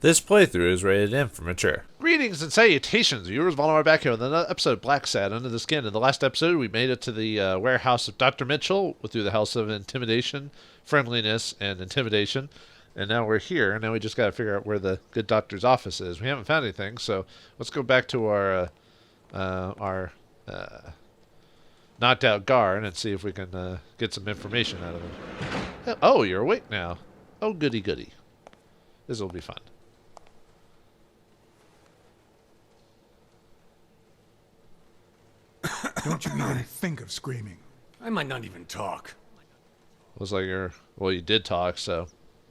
This playthrough is rated M for mature. Greetings and salutations, viewers. Vauldemare back here with another episode of Blacksad Under the Skin. In the last episode, we made it to the warehouse of Dr. Mitchell through the house of intimidation, friendliness, and intimidation. And now we're here, and now we just got to figure out where the good doctor's office is. We haven't found anything, so let's go back to our knocked out guard and see if we can get some information out of him. Oh, you're awake now. Oh, goody goody. This will be fun. Don't you even think of screaming. I might not even talk. Looks like well, you did talk, so.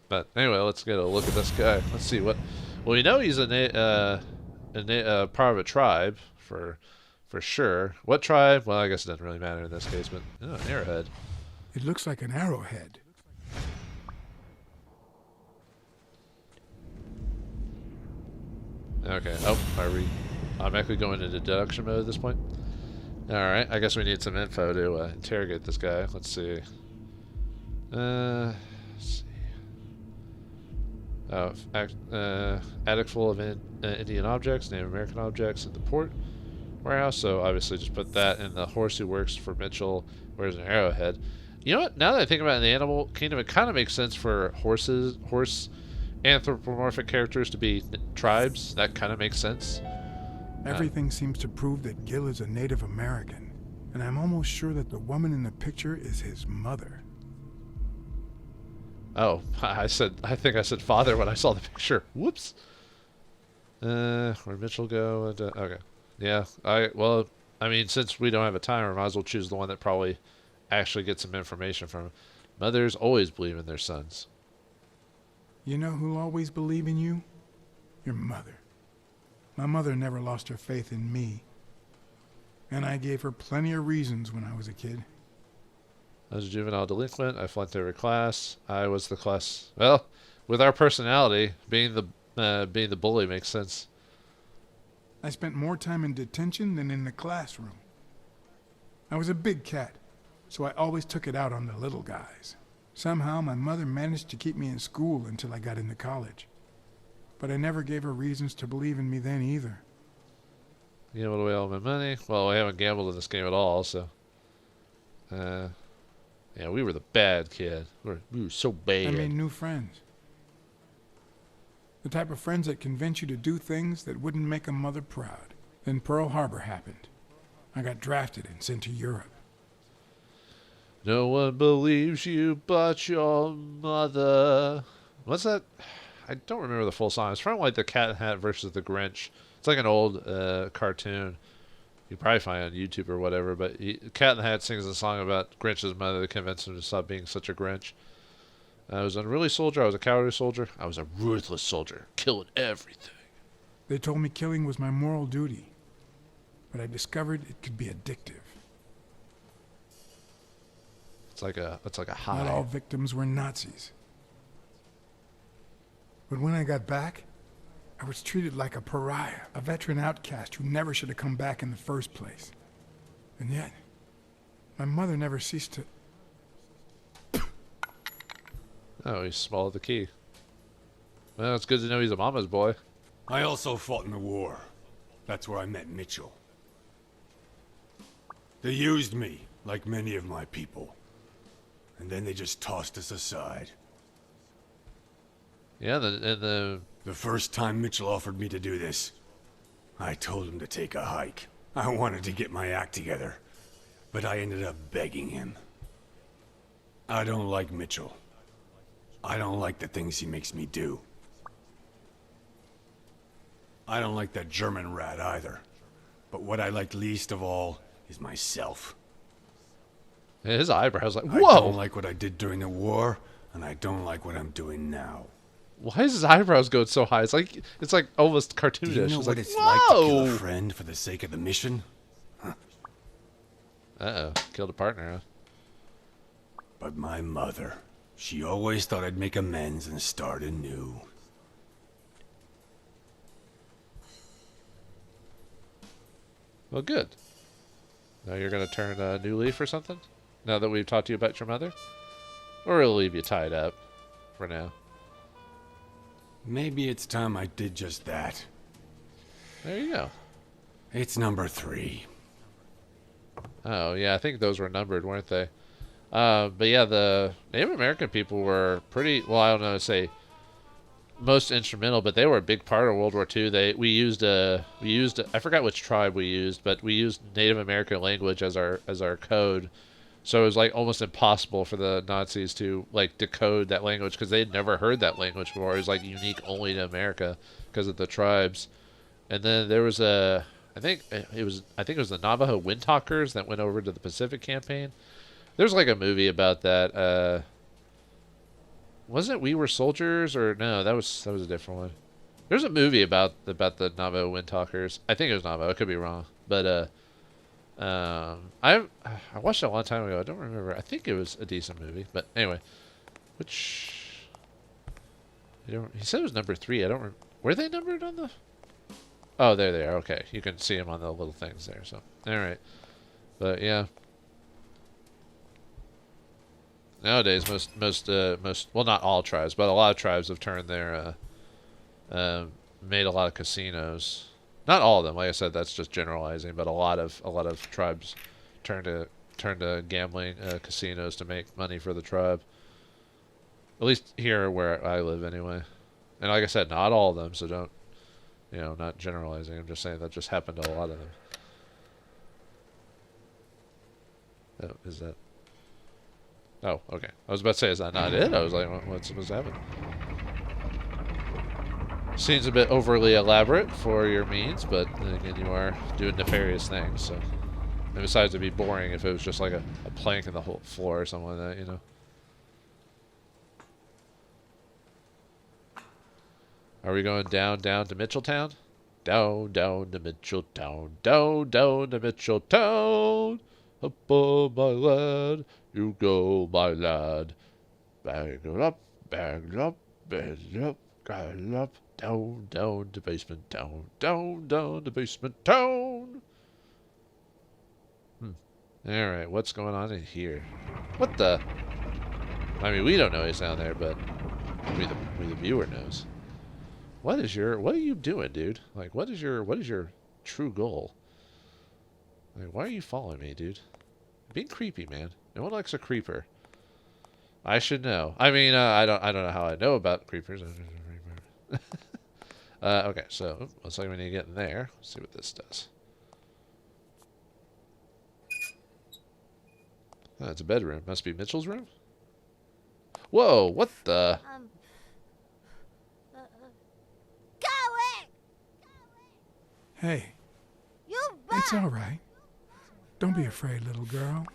But anyway, let's get a look at this guy. Let's see what. Well, we know he's part of a tribe for sure. What tribe? Well, I guess it doesn't really matter in this case. But an arrowhead. It looks like an arrowhead. Okay. Oh, are we automatically going into deduction mode at this point? Alright, I guess we need some info to interrogate this guy. Let's see. Let's see. Oh, attic full of Indian objects, Native American objects in the port warehouse. So obviously just put that in the horse who works for Mitchell, wears an arrowhead. You know what? Now that I think about it, in the animal kingdom, it kind of makes sense for horse anthropomorphic characters to be tribes. That kind of makes sense. Everything seems to prove that Gil is a Native American, and I'm almost sure that the woman in the picture is his mother. Oh, I think I said father when I saw the picture. Whoops. Where'd Mitchell go? Okay. Yeah. Well, I mean, since we don't have a timer, I might as well choose the one that probably actually gets some information from him. Mothers always believe in their sons. You know who'll always believe in you? Your mother. My mother never lost her faith in me. And I gave her plenty of reasons when I was a kid. I was a juvenile delinquent. I flunked every class. I was the class. Well, with our personality, being the bully makes sense. I spent more time in detention than in the classroom. I was a big cat, so I always took it out on the little guys. Somehow my mother managed to keep me in school until I got into college. But I never gave her reasons to believe in me then either. Gambled away all my money. Well, I haven't gambled in this game at all, so. Yeah, we were the bad kid. We were so bad. I made new friends. The type of friends that convince you to do things that wouldn't make a mother proud. Then Pearl Harbor happened. I got drafted and sent to Europe. No one believes you but your mother. What's that? I don't remember the full song. It's from like the Cat in the Hat versus the Grinch. It's like an old cartoon. You probably find it on YouTube or whatever. But Cat in the Hat sings a song about Grinch's mother that convinced him to stop being such a Grinch. I was an unruly soldier. I was a cowardly soldier. I was a ruthless soldier, killing everything. They told me killing was my moral duty. But I discovered it could be addictive. It's like a high. Not all victims were Nazis. But when I got back, I was treated like a pariah, a veteran outcast who never should have come back in the first place. And yet, my mother never ceased to... Oh, he swallowed the key. Well, it's good to know he's a mama's boy. I also fought in the war. That's where I met Mitchell. They used me, like many of my people. And then they just tossed us aside. Yeah, the first time Mitchell offered me to do this, I told him to take a hike. I wanted to get my act together, but I ended up begging him. I don't like Mitchell. I don't like the things he makes me do. I don't like that German rat either. But what I like least of all is myself. his eyebrows like, I whoa! don't like what I did during the war, and I don't like what I'm doing now. Why is his eyebrows going so high? It's like almost cartoonish. Do you know it's what like, it's whoa! like to kill a friend for the sake of the mission? Uh-oh, killed a partner, huh? But my mother, she always thought I'd make amends and start anew. Well, good. Now you're going to turn a new leaf or something? Now that we've talked to you about your mother? Or it'll leave you tied up for now. Maybe it's time I did just that. There you go. It's number 3. Oh, yeah, I think those were numbered, weren't they? But yeah, the Native American people were pretty, well, I don't know, say most instrumental, but they were a big part of World War II. We used I forgot which tribe we used, but we used Native American language as our code. So it was like almost impossible for the Nazis to like decode that language because they'd never heard that language before. It was like unique only to America because of the tribes. And then there was I think it was the Navajo Windtalkers that went over to the Pacific campaign. There's like a movie about that. Wasn't We Were Soldiers, or no? That was a different one. There's a movie about the Navajo Windtalkers. I think it was Navajo. I could be wrong, but I watched it a long time ago. I don't remember. I think it was a decent movie, but anyway, he said it was number 3. I don't remember. Were they numbered on the? Oh, there they are. Okay, you can see them on the little things there. So all right, but yeah. Nowadays, most well, not all tribes, but a lot of tribes have turned their made a lot of casinos. Not all of them, like I said, that's just generalizing, but a lot of tribes turn to gambling casinos to make money for the tribe. At least here where I live, anyway. And like I said, not all of them, so don't, not generalizing. I'm just saying that just happened to a lot of them. Oh, is that? Oh, okay. I was about to say, is that not it? I was like, what's happening? Seems a bit overly elaborate for your means, but then again, you are doing nefarious things, so. And besides, it'd be boring if it was just like a plank in the whole floor or something like that, Are we going down to Mitchelltown? Down to Mitchelltown. Down to Mitchelltown. Up, oh, my lad. You go, my lad. Bag it up, bag it up, bag it up, bag it up. Down to basement town. Down to basement town. Alright, what's going on in here? What the? I mean, we don't know he's down there, but we the viewer knows. What are you doing, dude? Like, what is your true goal? Like, why are you following me, dude? Being creepy, man. No one likes a creeper. I should know. I mean, I don't know how I know about creepers. Okay, so looks like we need to get in there. Let's see what this does. Oh, it's a bedroom. Must be Mitchell's room. Whoa! What the? Hey, it's all right. Don't be afraid, little girl.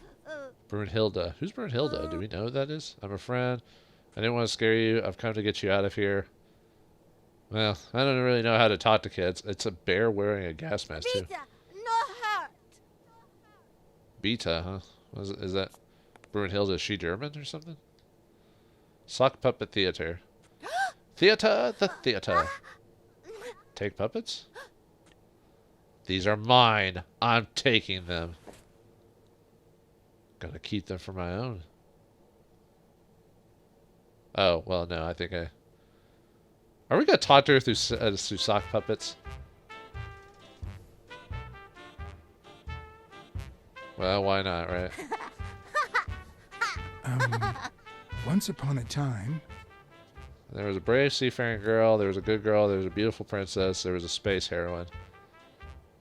Brunhilde. Who's Brunhilde? Do we know who that is? I'm a friend. I didn't want to scare you. I've come to get you out of here. Well, I don't really know how to talk to kids. It's a bear wearing a gas mask, too. Beta, no hurt. Beta, huh? Is that Brunhilde? Is she German or something? Sock Puppet Theater. Theater, the theater. Take puppets? These are mine. I'm taking them. Gotta keep them for my own. Oh, well, no, I think I... Are we gonna talk to her through sock puppets? Well, why not, right? Once upon a time... There was a brave seafaring girl, there was a good girl, there was a beautiful princess, there was a space heroine.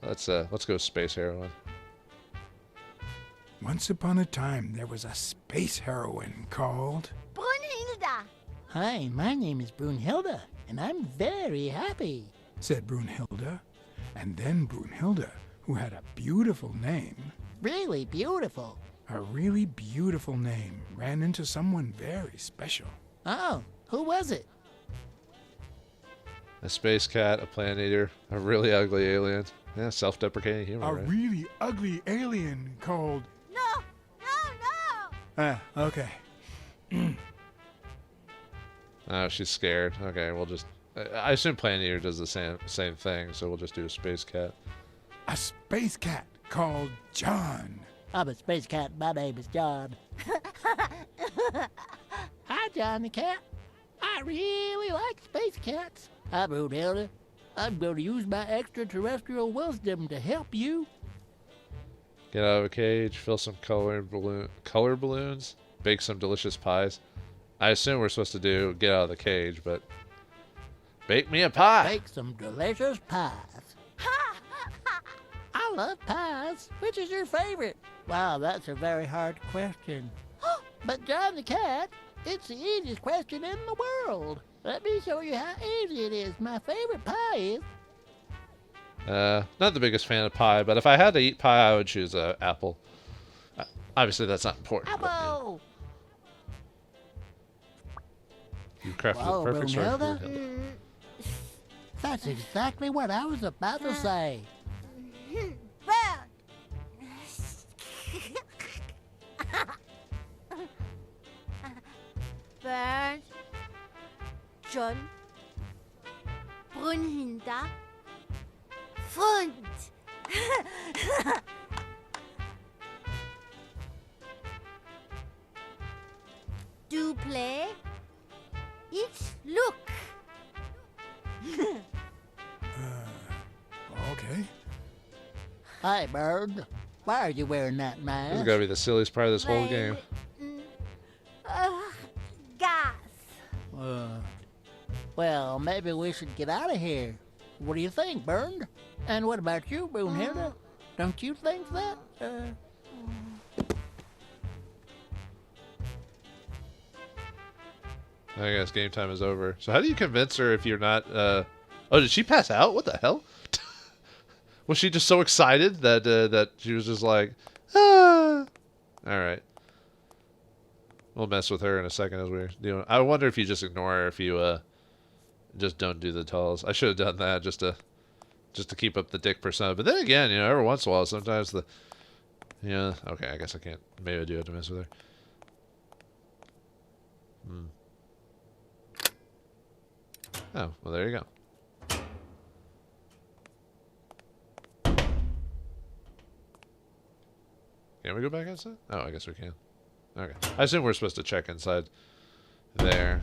Let's go space heroine. Once upon a time, there was a space heroine called... Brunhilde. Hi, my name is Brunhilde, and I'm very happy, said Brunhilde. And then Brunhilde, who had a beautiful name... Really beautiful. A really beautiful name, ran into someone very special. Oh, who was it? A space cat, a planet eater, a really ugly alien. Yeah, self-deprecating humor, A right? really ugly alien called... No. Okay. Oh, she's scared. Okay, we'll just... I assume Planet Eater does the same thing, so we'll just do a space cat. A space cat called John. I'm a space cat. My name is John. Hi, John the cat. I I really like space cats. Hi, Brunhilde. I'm going to use my extraterrestrial wisdom to help you. Get out of a cage, fill some color balloons, bake some delicious pies. I assume we're supposed to do get out of the cage, but bake me a pie. Bake some delicious pies. I love pies. Which is your favorite? Wow, that's a very hard question. But John the Cat, it's the easiest question in the world. Let me show you how easy it is. My favorite pie is... Not the biggest fan of pie, but if I had to eat pie, I would choose apple. Obviously, that's not important. Apple! You crafted Whoa, the perfect story for Brunhilde? Brunhilde. That's exactly what I was about to say. Burn. John. Brunhilde. Fund. Do play. It's look. Okay. Hi, Bird. Why are you wearing that This mask? has got to be the silliest part of this whole game. Gas. Well, maybe we should get out of here. What do you think, Bernd? And what about you, Brunhilde? Don't you think that? I guess game time is over. So how do you convince her if you're not... Oh, did she pass out? What the hell? Was she just so excited that that she was just like, ah? Alright. We'll mess with her in a second as we're doing... I wonder if you just ignore her if you just don't do the tells. I should have done that just to keep up the dick persona. But then again, every once in a while, sometimes the... Yeah, okay, I guess I can't... Maybe I do have to mess with her. Oh, well, there you go. Can we go back outside? Oh, I guess we can. Okay. I assume we're supposed to check inside there.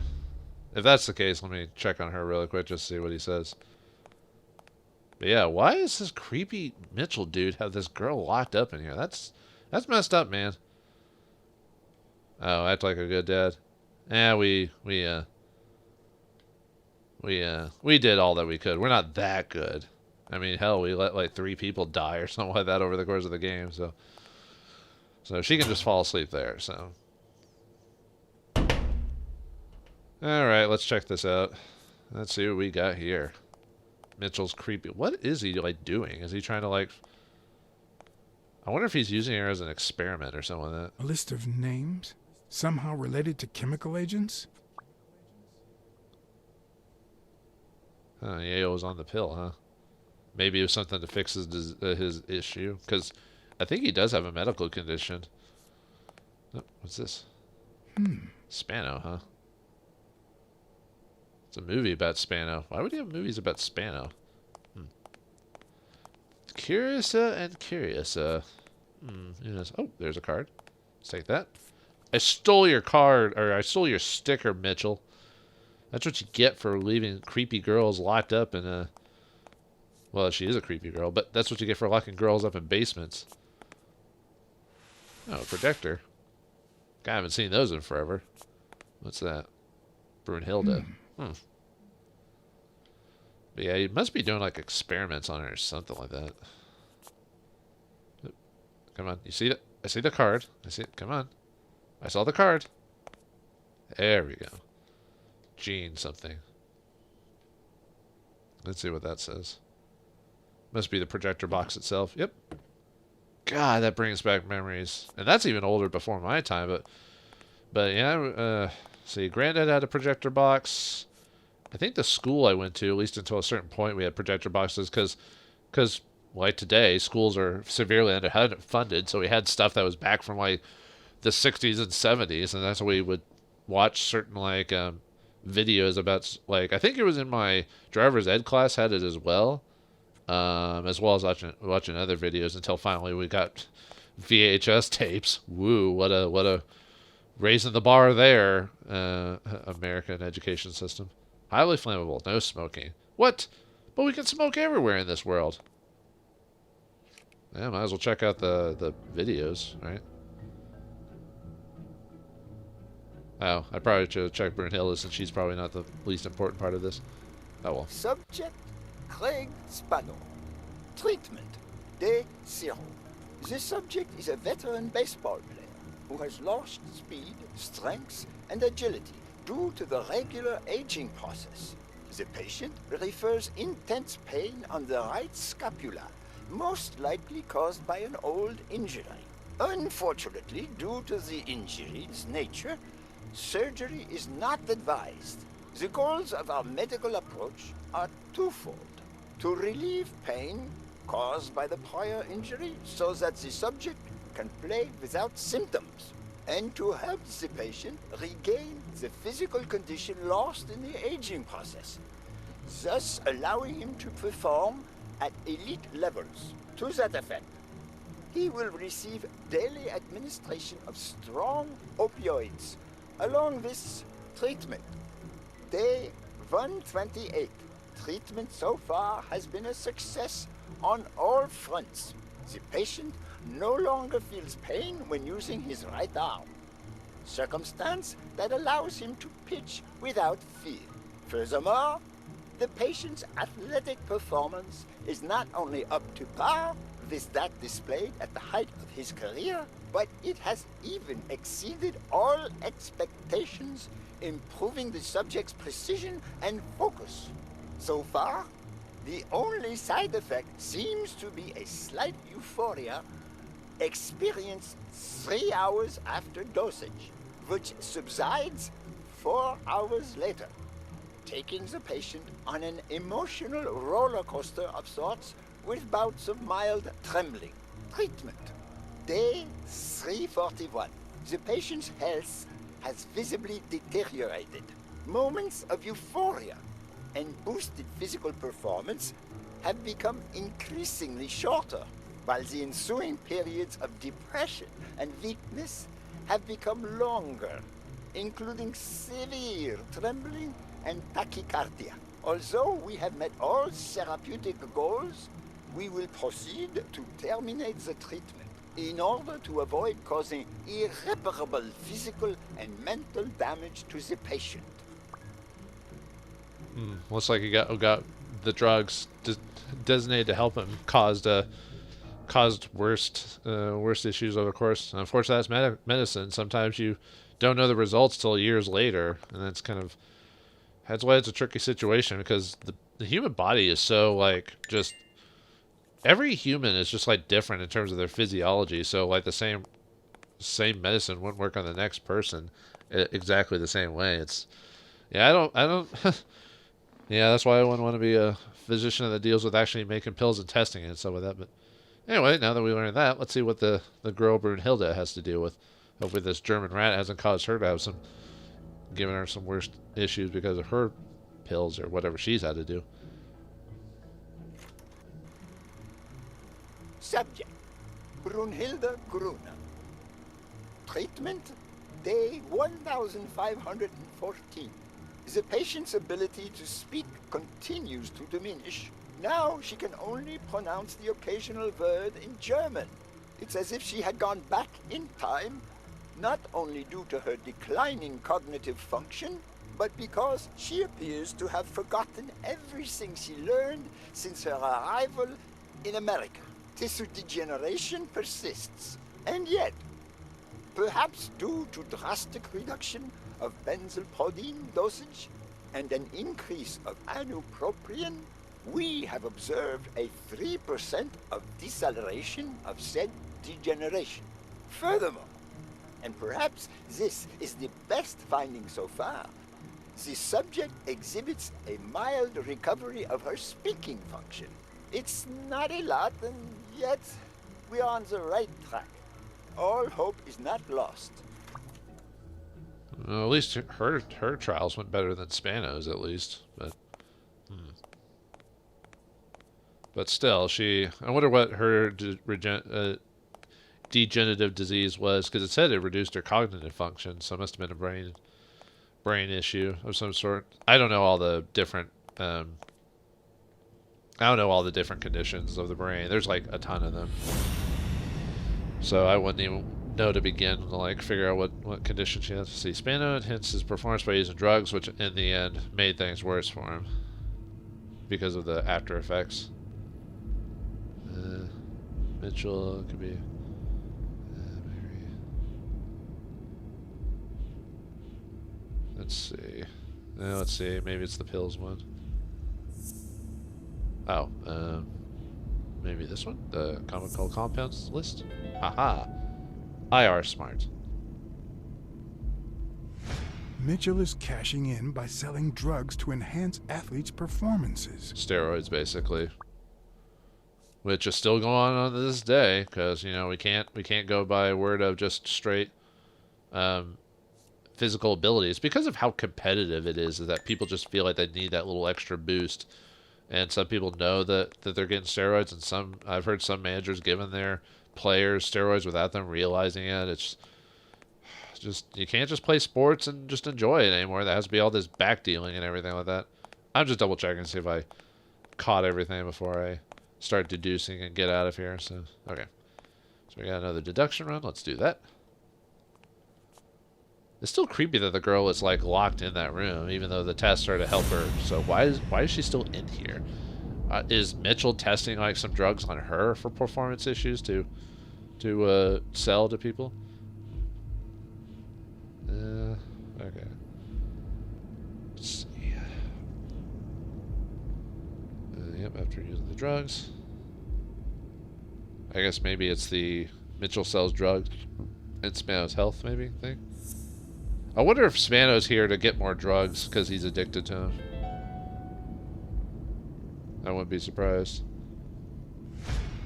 If that's the case, let me check on her really quick just to see what he says. But yeah, why does this creepy Mitchell dude have this girl locked up in here? That's messed up, man. Oh, act like a good dad. Yeah, we did all that we could. We're not that good. I mean, hell, we let like 3 people die or something like that over the course of the game. So she can just fall asleep there. So, all right, let's check this out. Let's see what we got here. Mitchell's creepy. What is he like doing? Is he trying to like? I wonder if he's using her as an experiment or something like that. A list of names, somehow related to chemical agents? Oh, yeah, it was on the pill, huh? Maybe it was something to fix his issue. Because I think he does have a medical condition. Oh, what's this? Spano, huh? It's a movie about Spano. Why would he have movies about Spano? Curious and curious. Who knows? Oh, there's a card. Let's take that. I stole your card, or I stole your sticker, Mitchell. That's what you get for leaving creepy girls locked up in a... Well, she is a creepy girl, but that's what you get for locking girls up in basements. Oh, a projector. I haven't seen those in forever. What's that? Brunhilde. But yeah, he must be doing like experiments on her or something like that. Come on, you see it? I see the card. I see it. Come on. I saw the card. There we go. Gene something. Let's see what that says. Must be the projector box itself. Yep. God, that brings back memories. And that's even older before my time, but yeah, see, Granddad had a projector box. I think the school I went to, at least until a certain point, we had projector boxes because like today, schools are severely underfunded, so we had stuff that was back from like the 60s and 70s, and that's why we would watch certain like videos about, like, I think it was in my driver's ed class had it as well as watching other videos until finally we got VHS tapes. Woo, what a raising the bar there, American education system. Highly flammable, no smoking. What? But we can smoke everywhere in this world. Yeah, might as well check out the videos, right? Oh, I probably should check Brunhilde since she's probably not the least important part of this. Oh well. Subject, Craig Spano. Treatment, day 0. The subject is a veteran baseball player who has lost speed, strength, and agility due to the regular aging process. The patient refers intense pain on the right scapula, most likely caused by an old injury. Unfortunately, due to the injury's nature, surgery is not advised. The goals of our medical approach are twofold: to relieve pain caused by the prior injury so that the subject can play without symptoms, and to help the patient regain the physical condition lost in the aging process, thus allowing him to perform at elite levels. To that effect, he will receive daily administration of strong opioids along this treatment. Day 128. Treatment so far has been a success on all fronts. The patient no longer feels pain when using his right arm, circumstance that allows him to pitch without fear. Furthermore, the patient's athletic performance is not only up to par with that displayed at the height of his career, but it has even exceeded all expectations, improving the subject's precision and focus. So far, the only side effect seems to be a slight euphoria experienced 3 hours after dosage, which subsides 4 hours later, taking the patient on an emotional roller coaster of sorts with bouts of mild trembling. Treatment. Day 341. The patient's health has visibly deteriorated. Moments of euphoria and boosted physical performance have become increasingly shorter, while the ensuing periods of depression and weakness have become longer, including severe trembling and tachycardia. Although we have met all therapeutic goals, we will proceed to terminate the treatment in order to avoid causing irreparable physical and mental damage to the patient. Looks like he got the drugs designated to help him caused worst issues over the course. And unfortunately, that's medicine. Sometimes you don't know the results till years later, and that's why it's a tricky situation, because the human body is so like just every human is just like different in terms of their physiology. So like the same medicine wouldn't work on the next person exactly the same way. I don't. Yeah, that's why I wouldn't want to be a physician that deals with actually making pills and testing it and stuff like that. But anyway, now that we learned that, let's see what the girl Brunhilde has to deal with. Hopefully this German rat hasn't caused her to have giving her some worse issues because of her pills or whatever she's had to do. Subject, Brunhilde Gruner. Treatment, day 1514. The patient's ability to speak continues to diminish. Now she can only pronounce the occasional word in German. It's as if she had gone back in time, not only due to her declining cognitive function, but because she appears to have forgotten everything she learned since her arrival in America. Tissue degeneration persists, and yet, perhaps due to drastic reduction of benzylprodine dosage and an increase of anupropion, we have observed a 3% of deceleration of said degeneration. Furthermore, and perhaps this is the best finding so far, the subject exhibits a mild recovery of her speaking function. It's not a lot, and yet we are on the right track. All hope is not lost. Well, at least her trials went better than Spano's, at least. But still, I wonder what her degenerative disease was, because it said it reduced her cognitive function, so it must have been a brain issue of some sort. I don't know all the different conditions of the brain. There's like a ton of them, so I wouldn't even know to begin to like figure out what condition she has. To see, Spano enhanced his performance by using drugs, which in the end made things worse for him because of the after effects. Mitchell could be. Maybe. Let's see. Let's see. Maybe it's the pills one. Oh, maybe this one? The chemical compounds list? Haha. IR smart. Mitchell is cashing in by selling drugs to enhance athletes' performances. Steroids, basically. Which is still going on to this day, because, you know, we can't go by word of just straight physical abilities. Because of how competitive it is that people just feel like they need that little extra boost. And some people know that they're getting steroids, and I've heard some managers giving their players steroids without them realizing it. It's just, you can't just play sports and just enjoy it anymore. There has to be all this back dealing and everything like that. I'm just double checking to see if I caught everything before I start deducing and get out of here. So, okay. So we got another deduction run. Let's do that. It's still creepy that the girl is like locked in that room, even though the tests are to help her. So why is she still in here? Is Mitchell testing like some drugs on her for performance issues to sell to people? Okay. Let's see. Yep, after using the drugs. I guess maybe it's the Mitchell sells drugs and Spano's health maybe thing. I wonder if Spano's here to get more drugs because he's addicted to them. I wouldn't be surprised.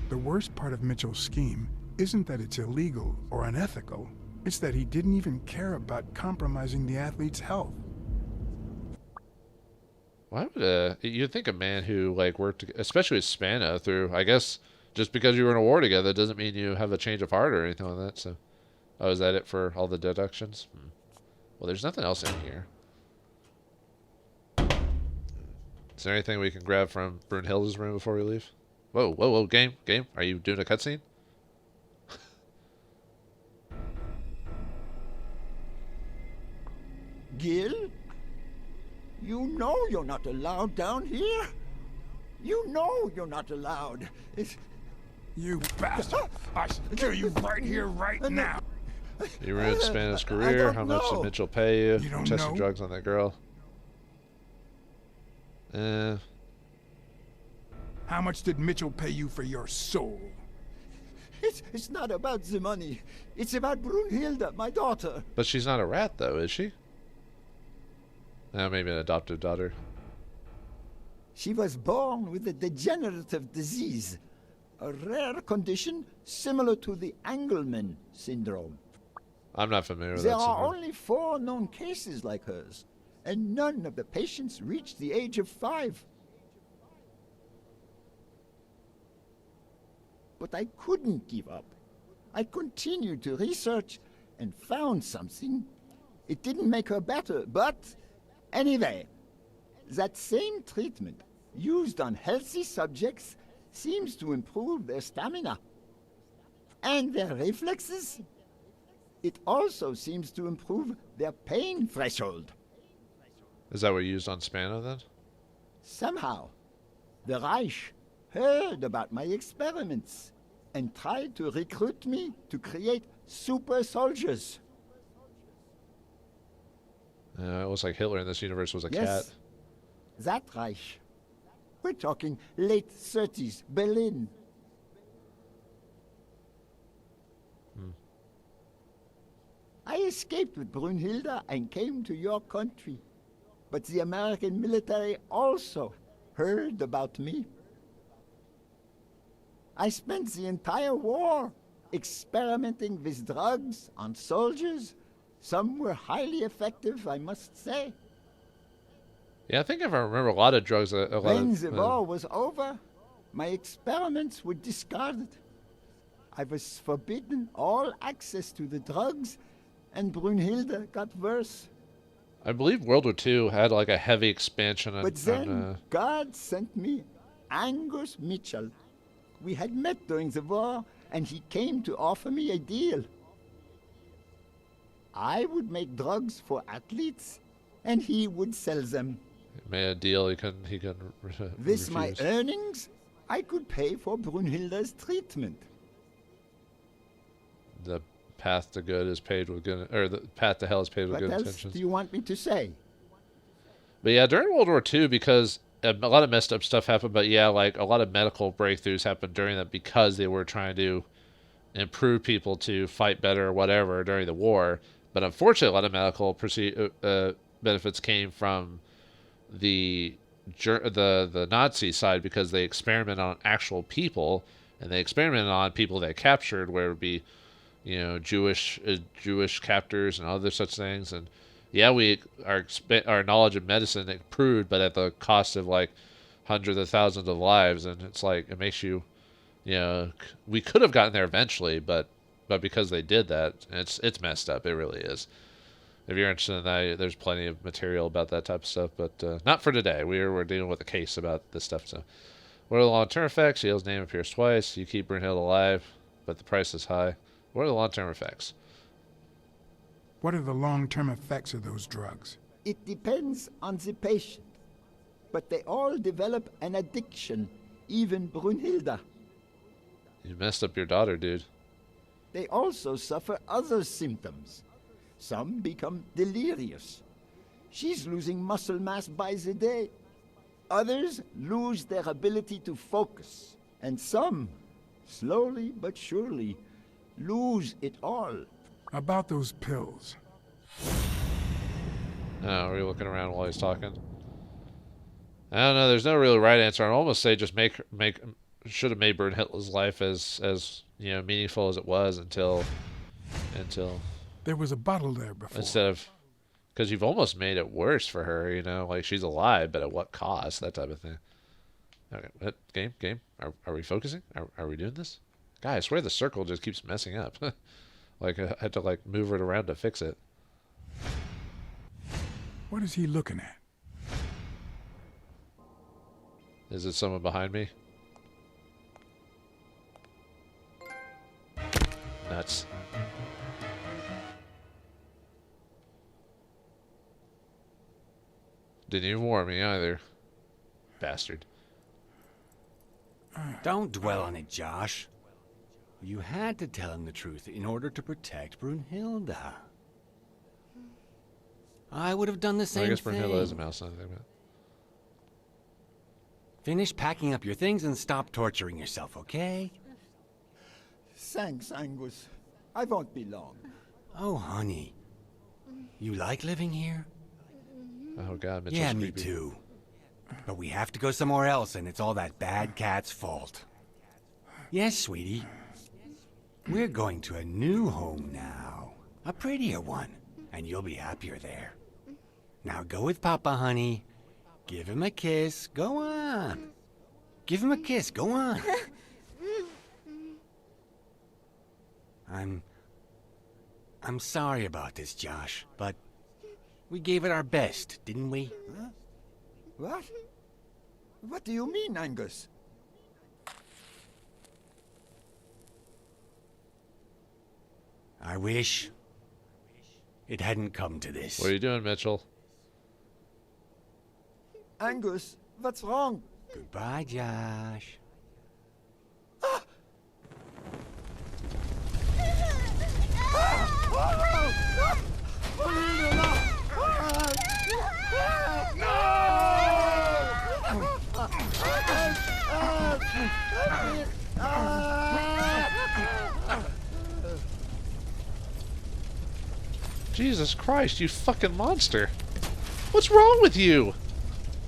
The worst part of Mitchell's scheme isn't that it's illegal or unethical. It's that he didn't even care about compromising the athlete's health. Why would you'd think a man who like worked, especially with Spano, through, I guess just because you were in a war together doesn't mean you have a change of heart or anything like that. So, oh, is that it for all the deductions? Well, there's nothing else in here. Is there anything we can grab from Brunhilde's room before we leave? Whoa, whoa, whoa, game. Are you doing a cutscene? Gil? You know you're not allowed down here. You know you're not allowed. You bastard! I should kill you right here, right now! You ruined Spano's career. How much did Mitchell pay you? You don't Testing know? drugs on that girl. How much did Mitchell pay you for your soul? It's not about the money. It's about Brunhilde, my daughter. But she's not a rat, though, is she? Maybe an adoptive daughter. She was born with a degenerative disease, a rare condition similar to the Engelmann syndrome. I'm not familiar with There that are syndrome. only 4 known cases like hers, and none of the patients reached the age of 5. But I couldn't give up. I continued to research and found something. It didn't make her better, but anyway, that same treatment used on healthy subjects seems to improve their stamina and their reflexes. It also seems to improve their pain threshold. Is that what you used on Spano, then? Somehow, the Reich heard about my experiments and tried to recruit me to create super soldiers. It looks like Hitler in this universe was a Yes, cat. that Reich. We're talking late 30s, Berlin. I escaped with Brunhilde and came to your country. But the American military also heard about me. I spent the entire war experimenting with drugs on soldiers. Some were highly effective, I must say. Yeah, I think if I remember a lot of drugs. When the war was over, my experiments were discarded. I was forbidden all access to the drugs, and Brunhilde got worse. I believe World War II had like a heavy expansion on. But then God sent me Angus Mitchell. We had met during the war, and he came to offer me a deal. I would make drugs for athletes, and he would sell them. made a deal he couldn't With my refuse. earnings, I could pay for Brunhilde's treatment. The path to good is paved with good, or the path to hell is paved with What good else intentions. do you want me to say? But yeah, during World War II, because a lot of messed up stuff happened, but yeah, like a lot of medical breakthroughs happened during that because they were trying to improve people to fight better or whatever during the war. But unfortunately, a lot of medical benefits came from the Nazi side because they experimented on actual people, and they experimented on people they captured, where it would be, you know, Jewish captors and other such things. And yeah, our knowledge of medicine improved, but at the cost of like hundreds of thousands of lives. And it's like, it makes you, you know, we could have gotten there eventually, but because they did that, it's messed up. It really is. If you're interested in that, there's plenty of material about that type of stuff, but not for today. We're dealing with a case about this stuff. So, what are the long-term effects? Yale's name appears twice. You keep Brunhilde alive, but the price is high. What are the long-term effects? What are the long-term effects of those drugs? It depends on the patient. But they all develop an addiction, even Brunhilde. You messed up your daughter, dude. They also suffer other symptoms. Some become delirious. She's losing muscle mass by the day. Others lose their ability to focus. And some, slowly but surely, lose it all. About those pills. Oh, were you looking around while he's talking? I don't know. There's no really right answer. I'd almost say just should have made Brunhilde's life as you know, meaningful as it was until There was a bottle there before. instead of, because you've almost made it worse for her. You know, like she's alive, but at what cost? That type of thing. Okay, what? Game. Are we focusing? Are we doing this? Guy, I swear the circle just keeps messing up. Like I had to like move it around to fix it. What is he looking at? Is it someone behind me? Nuts. Didn't even warn me either. Bastard. Don't dwell on it, Josh. You had to tell him the truth in order to protect Brunhilde. I would have done the same Well, I guess thing. Brunhilde is a mouse. I think, but Finish packing up your things and stop torturing yourself, okay? Thanks, Angus. I won't be long. Oh, honey. You like living here? oh god, Mitchell's Yeah, me creepy. too. But we have to go somewhere else, and it's all that bad cat's fault. Yes, sweetie. We're going to a new home now. A prettier one. And you'll be happier there. Now go with Papa, honey. Give him a kiss. Go on. Give him a kiss. Go on. I'm sorry about this, Josh, but we gave it our best, didn't we? Huh? What? What do you mean, Angus? I wish it hadn't come to this. What are you doing, Mitchell? Angus, what's wrong? Goodbye, Josh. Jesus Christ, you fucking monster. What's wrong with you?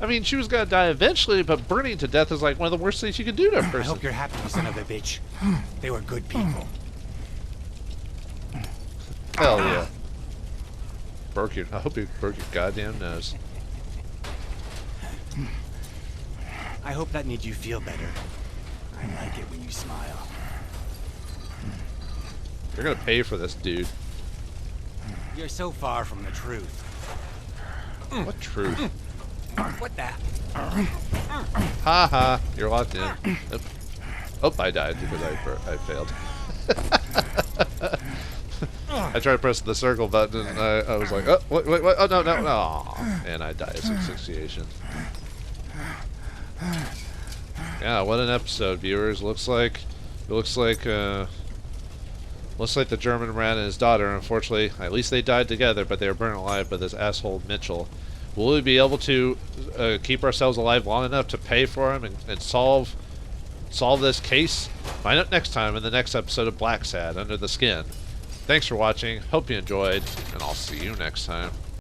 I mean, she was gonna die eventually, but burning to death is like one of the worst things you can do to a I person. hope you're happy, you son of a bitch. They were good people. Hell yeah. I hope you broke your goddamn nose. I hope that made you feel better. I like it when you smile. You're gonna pay for this, dude. You're so far from the truth. What truth? What the? Ha ha. You're locked in. Oop. Oh, I died because I failed. I tried to press the circle button and I was like, oh, wait, oh, no. Aw. And I died of asphyxiation. Yeah, what an episode, viewers. Looks like the German ran and his daughter, unfortunately, at least they died together, but they were burned alive by this asshole Mitchell. Will we be able to keep ourselves alive long enough to pay for him and solve this case? Find out next time in the next episode of Blacksad, Under the Skin. Thanks for watching, hope you enjoyed, and I'll see you next time.